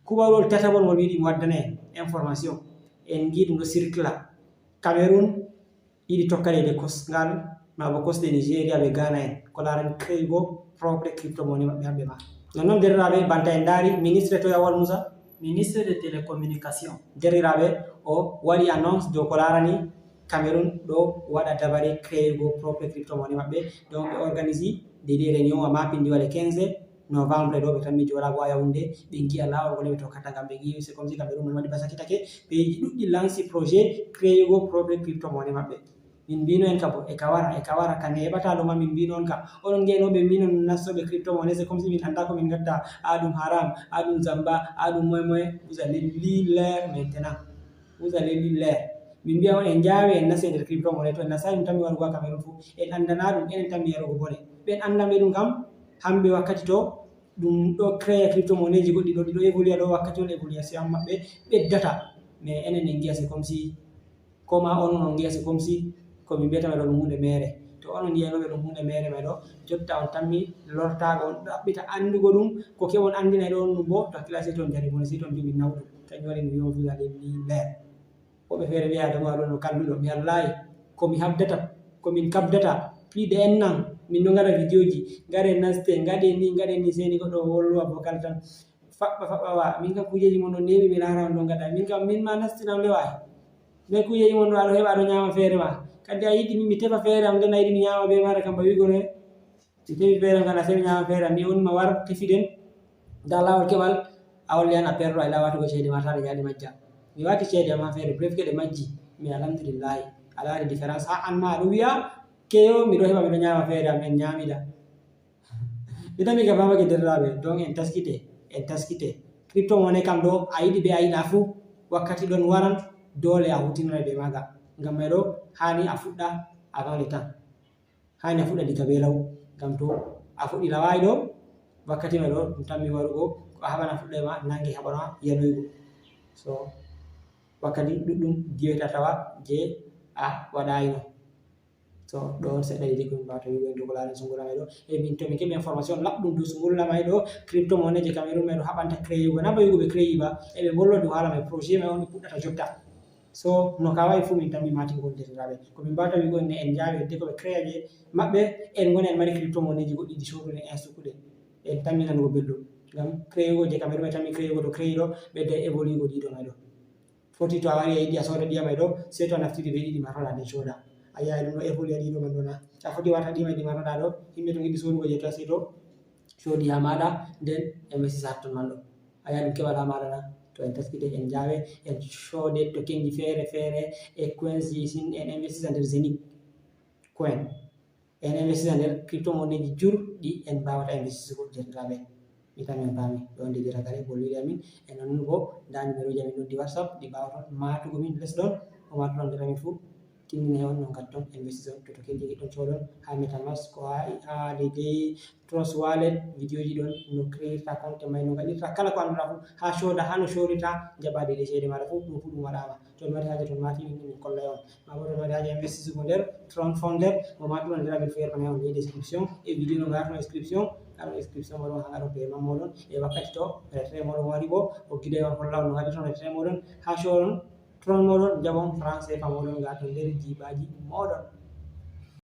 kuɓarol tatabol ngol yiɗi mi waddana en information en gi ɗum ɗo circula Cameroon yiɗi tokkanede kosngal mabo kosɗe Nigeria ɓe Ghana en ko larani créugo propre crypto money maɓɓe hamɓe ma. Non deriraɓe banta en daari ministre to Yawal Musa, ministre de télécommunication, deriraɓe o waɗi annonce dow ko larani Cameroon ɗo waɗa dabare créugo propre crypto money maɓɓe. Donc ɓe organise des réunion a mapindi waɗe 15 novembre ɗo ɓe tammi joɗago a Yaoundé ɓe giya lawol ngol ɓe tokkata ngam ɓe gi c'est comme si Cameroon waɗi basakitake ɓeji ɗuɗɗi lanci projet créugo propre crypto money maɓɓe. Min mbino en ka bo e ka wara ka neɓata ɗo ma min mbino on ka onon ngenoɓe minon nastoɓe crypto money c'est comme si min anda ko min gatta ɗum haram ɗum zamba ɗum moye vous allez lire maintenant vous allez lire min mbiya on en jawi en nasti nder crypto money to en nasai ɗum tan mi warugo Cameroon fu en andana ɗum enen tan mi yarugo bone ɓen andaɓe ɗum kam hamɓe wakkati to ɗum ɗo créa crypto money ji goɗɗi ɗo ɗiɗo évolue ɗo wakkati on évolution maɓɓe ɓeddata mais enen en giya c'est comme si koma onon on giya c'est comme si ko min mbiyata meɗo ɗum hunde mere to onon yiyanoɓe ɗum hunde mere meɗo jotta on tammi lortago on ɗaɓɓita andugo ɗum ko keɓon andinay ɗo on ɗum bo to hakkila si toon jari bone si toon jogi nawɗum kañum waɗi mi wi'on vous allez lire woɓɓe feere mbiya ɗum waɗon no kalluɗo mi wallahi komi habdata komin kabdata piiɗe en nan min ɗo ngaɗa vidéo ji ngare naste ngaɗe ni seni goɗɗo wolwa vocal tan faɓɓa wa min kam kujeji mon ɗo newi mi lara on ɗo ngaɗa min kam min ma nastinam lewai mais kujeji mon ɗo aɗo heɓa aɗo ñama feere ma kadi a yiɗi mi tefa feere am nden a yiɗi mi ñama be maɗa kam ba wigonoe mi tefi feere am kan a semi ñama feere am mi wonima war tefiɗen da lawol keɓal a holli an a perɗo a ila watugo ceede ma taɗe jaɗi majja mi wati ceede am ha feere bref keɗe majji mi alhamdulillahi aɗa waɗi différence ha an ma aɗo wiya keyo miɗo heɓa miɗo ñama feere am en ñamiɗa mi tami ka famake derraɓe donc en taskite crypto money kam ɗo a yiɗi be a yiɗa fu wakkati ɗon waran dole a hutinira be maga ngam mai ɗo hani a fuɗɗa avant le temps hani a fuɗɗa diga be law ngam to a fuɗɗi lawai ɗo wakkati mai ɗo ɗum tammi warugo ko a haɓana fuɗɗa ma nangi haɓana yanoygo so wakkati ɗuɗɗum jeyta tawa je a waɗayino so ɗon seɗɗa yiɗi ko min mbawata wigo dow ko larani sungula mai ɗo e min to min keɓi information laɓɗum dow sungula mai ɗo crypto money je Cameroon mai ɗo haɓanta créugo na ba wigo ɓe créi ba eɓe bollo dow hala mai projet mai on ɓe puɗɗata jotta so no ka wayi fu min tammi matingol deriraɓe ko min mbawata wigo ne en jawi hedde koɓe créa je maɓɓe en goni en mari crypto money ji goɗɗi ɗi soduɗe instukuɗe en tammi nanugo belɗum ngam créugo je Cameroon mai tammi créugo to créi ɗo ɓedda évolugo ɗiɗo mai ɗo foti to a wari a yiɗi a soda ɗiya mai ɗo sei to a naftiri be ɗiɗi matoɗa nde soda a yiya ɗum ɗo évolue ɗiɗo man ɗo na a foti wata ɗima ɗi matoɗa ɗo yimɓe to yiɗi sodugo je to sei to sodi ha maɗa nden investisa hatton man ɗo a yiya ɗum keɓal ha maɗa na to en taskite en jawe en sode to kenji feere feere e coins ji sin en investisa nder Zenith coin en investisa nder crypto money ji jurɗi en mbawata investisugo deriraɓe mi tami on paami ɗo on didira kare bolwiɗe amin e non bo nda numéroji amin ɗon di WhatsApp ɗi mbawata matugo min les ɗon o matuɗon nder amin fu timmine on no gatton investition to kenji giɗɗon coɗon ha MetaMask ko ha dedei Trust Wallet vidéo ji ɗon no créirta compte mai no gaɗirta kala ko anduɗa fu ha soda ha no sorita jaɓa dedei ceede maɗa fu ɗum fu ɗum waɗama to on mari haje ton mati min kollay on mabo to mari haje investisugo nder Tron Founder mo matuɗon nder amin fu yerɓanay on ley description e vidéo no garno inscription gaɗo inscription moɗon ha gaɗo paiement moɗon e wakkati to retrait moɗon wari bo o guiday on holla on no gaɗirton retrait moɗon ha soɗon Tron moɗon jaɓon franc CFA moɗon gaton nder jibaji moɗon